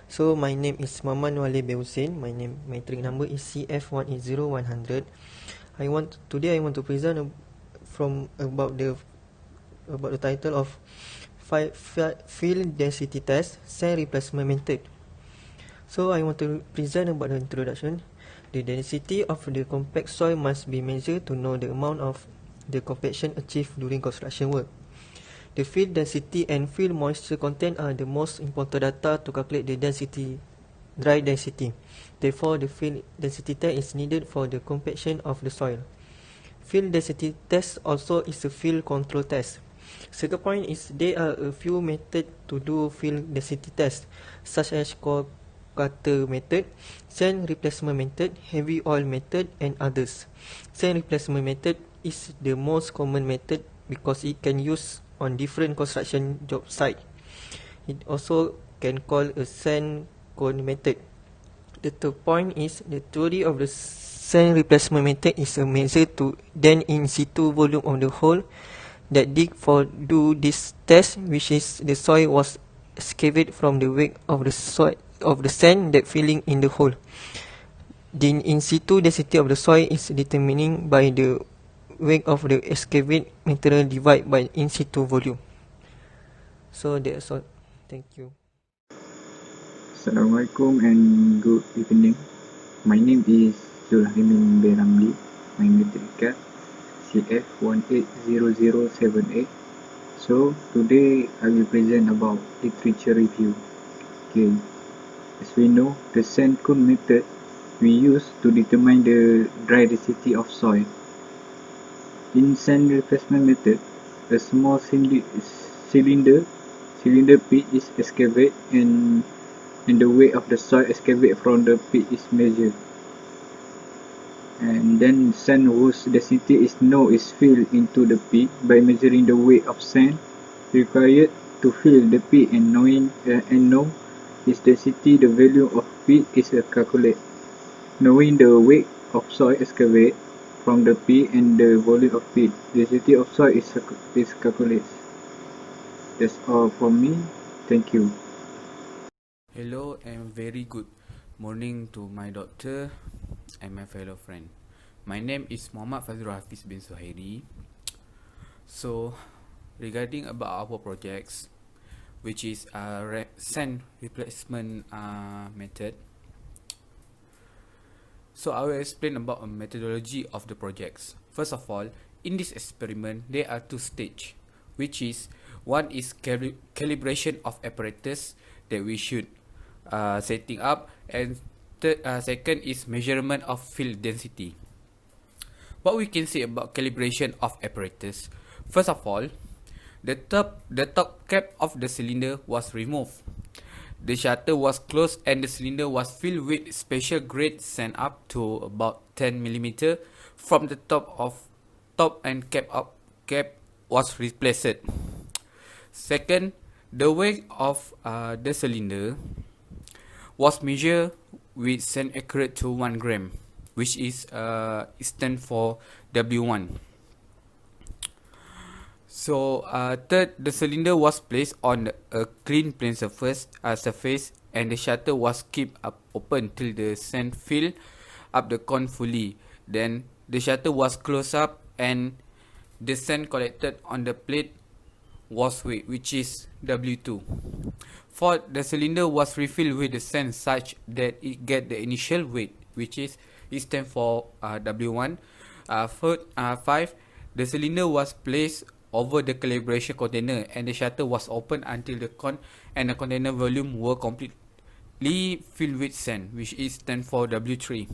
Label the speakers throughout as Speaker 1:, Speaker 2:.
Speaker 1: So my name is Maman Wale Hussein. My trick number is CF180100. Today I want to present from about the title of field density test sand replacement method. So I want to present about the introduction. The density of the compact soil must be measured to know the amount of the compaction achieved during construction work. The field density and field moisture content are the most important data to calculate the dry density. Therefore, the field density test is needed for the compaction of the soil. Field density test also is a field control test. Second point is there are a few methods to do field density test, such as core cutter method, sand replacement method, heavy oil method, and others. Sand replacement method is the most common method because it can use on different construction job site. It also can call a sand cone method. The third point is the theory of the sand replacement method is a measure to then in situ volume of the hole that dig for do this test, which is the soil was excavated from the weight of the soil of the sand that filling in the hole. The in situ density of the soil is determined by the weight of the excavated material divided by in situ volume. So that's all. Thank you.
Speaker 2: Assalamualaikum and good evening. My name is Zulhaimin Beramli. My metric card CF180078. So today I will present about literature review. Okay, as we know, the sand cone method we use to determine the dry density of soil. In sand replacement method, a small cylinder pit is excavated and the weight of the soil excavated from the pit is measured. And then sand whose density is known is filled into the pit by measuring the weight of sand required to fill the pit and know its density. The value of pit is calculated. Knowing the weight of soil excavated from the pit and the volume of pit, density of soil is calculated. That's all from me. Thank you.
Speaker 3: Hello and very good morning to my doctor and my fellow friend. My name is Muhammad Fazrul Hafiz bin Suhairi. So, regarding about our projects, which is sand replacement method. So I will explain about a methodology of the projects. First of all, in this experiment, there are two stages, which is one is calibration of apparatus that we should setting up, and second is measurement of field density. What we can say about calibration of apparatus? First of all, the top cap of the cylinder was removed. The shutter was closed and the cylinder was filled with special grade sand up to about 10 mm from the top and cap was replaced. Second, the weight of the cylinder was measured with sand accurate to 1 gram, which is stand for W1. So third, the cylinder was placed on a clean plane surface and the shutter was kept open till the sand filled up the cone fully. Then the shutter was closed up and the sand collected on the plate was weighed, which is W2. Fourth, the cylinder was refilled with the sand such that it get the initial weight, which is it stand for W1. Five, the cylinder was placed over the calibration container and the shutter was open until the cone and the container volume were completely filled with sand, which is stand for W3.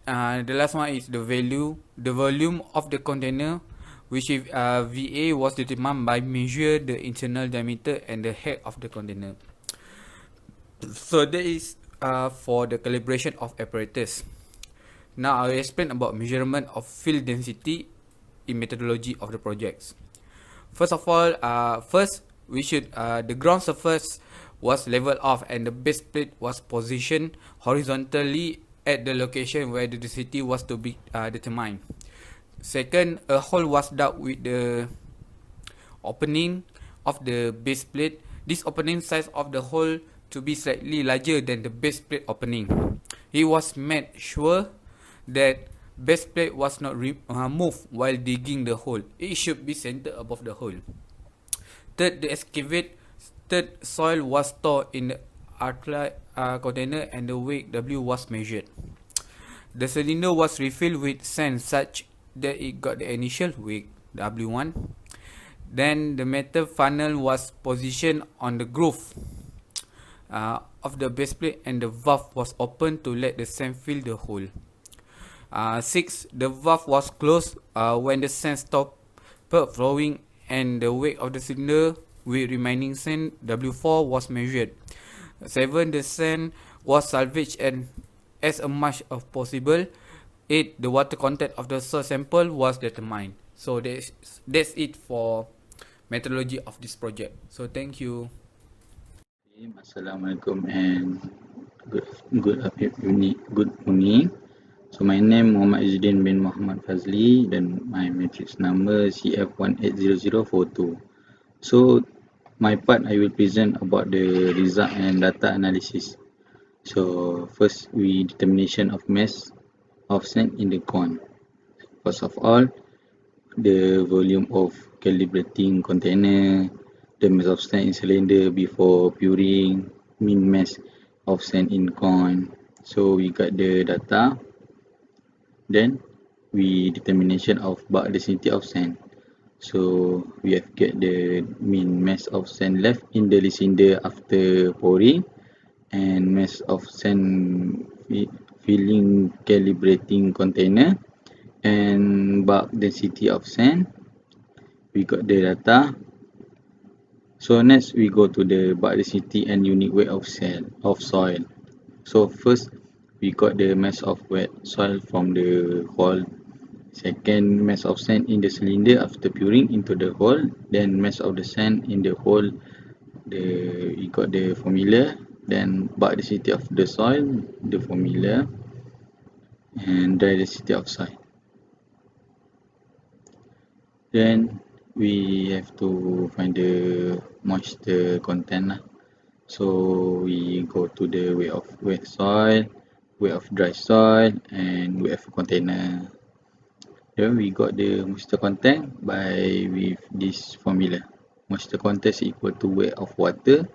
Speaker 3: The last one is the volume of the container, which is VA was determined by measure the internal diameter and the head of the container. So that is for the calibration of apparatus. Now I will explain about measurement of field density in methodology of the projects. First of all, we should the ground surface was leveled off and the base plate was positioned horizontally at the location where the density was to be determined. Second, a hole was dug with the opening of the base plate. This opening size of the hole to be slightly larger than the base plate opening. He was made sure that base plate was not moved while digging the hole. It should be centered above the hole. Third, the excavated soil was stored in the container and the weight W was measured. The cylinder was refilled with sand such that it got the initial weight W1. Then the metal funnel was positioned on the groove of the base plate and the valve was opened to let the sand fill the hole. 6. The valve was closed when the sand stopped flowing and the weight of the cylinder with remaining sand W4 was measured. 7. The sand was salvaged and as much as possible. 8. The water content of the soil sample was determined. So that's it for methodology of this project. So thank you.
Speaker 4: Assalamualaikum and good morning. So my name Muhammad Izzuddin bin Muhammad Fazli dan my matrix number CF180042. So my part I will present about the result and data analysis. So first we determination of mass of sand in the cone. First of all, the volume of calibrating container, the mass of sand in cylinder before pouring, mean mass of sand in cone. So we got the data. Then we determination of bulk density of sand. So we have get the mean mass of sand left in the cylinder after pouring and mass of sand filling calibrating container and bulk density of sand. We got the data. So next we go to the bulk density and unit weight of soil. So first we got the mass of wet soil from the hole. Second, mass of sand in the cylinder after pouring into the hole. Then mass of the sand in the hole. We got the formula. Then bulk density of the soil, the formula, and dry density of soil. Then we have to find the moisture content. So we go to the weight of wet soil, weight of dry soil, and weight of container. Then we got the moisture content with this formula. Moisture content is equal to weight of water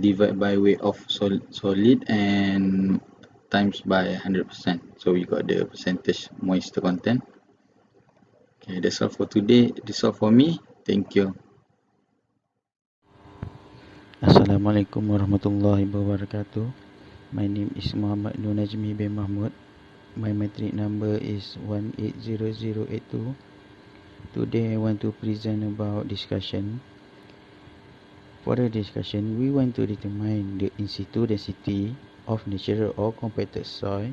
Speaker 4: divided by weight of solid and times by 100%. So we got the percentage moisture content. Okay, that's all for today. That's all for me. Thank you.
Speaker 5: Assalamualaikum warahmatullahi wabarakatuh. My name is Muhammad Nur Najmi bin Mahmud. My matric number is 180082. Today I want to present about discussion. For the discussion, we want to determine the in situ density of natural or compacted soil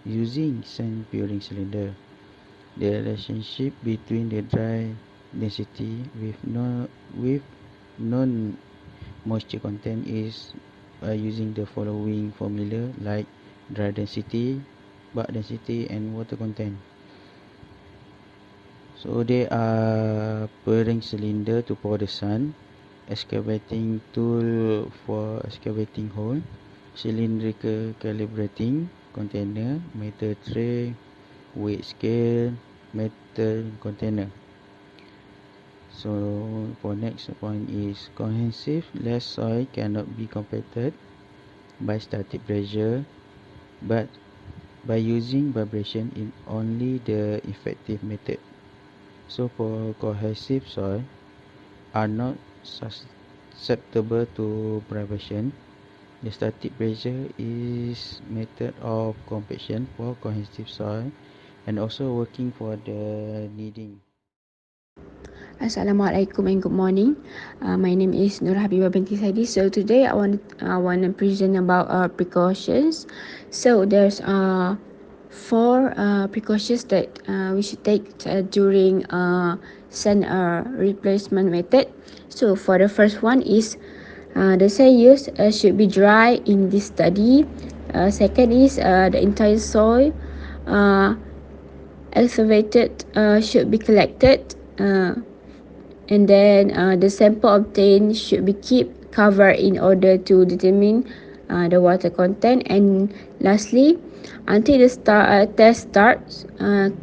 Speaker 5: using sand pouring cylinder. The relationship between the dry density with non moisture content is by using the following formula like dry density, bulk density and water content. So they are pouring cylinder to pour the sand, excavating tool for excavating hole, cylindrical calibrating container, metal tray, weight scale, metal container. So for next point is cohesive less soil cannot be compacted by static pressure, but by using vibration in only the effective method. So for cohesive soil are not susceptible to vibration. The static pressure is method of compaction for cohesive soil and also working for the kneading.
Speaker 6: Assalamualaikum and good morning. My name is Nur Habibah binti Saidi. So today I want to present about precautions. So there's 4 precautions that we should take during sand replacement method. So for the first one is the sand used should be dry in this study. Second is the entire soil excavated should be collected. And then the sample obtained should be kept cover in order to determine the water content. And lastly, until the test starts,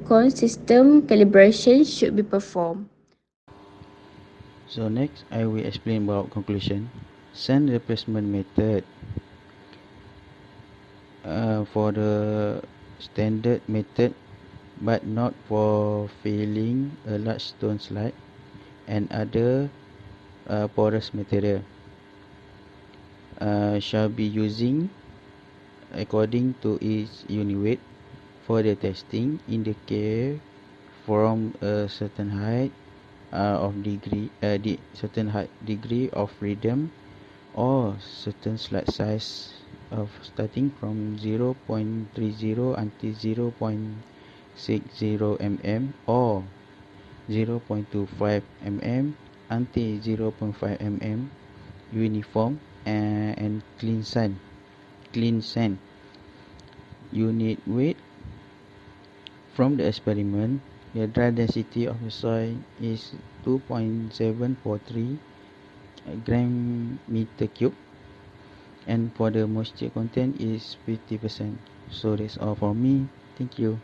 Speaker 6: cone system calibration should be performed.
Speaker 5: So next, I will explain about conclusion. Sand replacement method. For the standard method, but not for filling a large stone slide and other porous material, shall be using according to its unit weight for the testing in the cave from a certain height certain height degree of freedom or certain slide size of starting from 0.30 until 0.60 mm or 0.25 mm until 0.5 mm uniform and clean sand. Unit weight from the experiment. The dry density of the soil is 2.743 gram meter cube, and for the moisture content is 50%. So that's all for me. Thank you.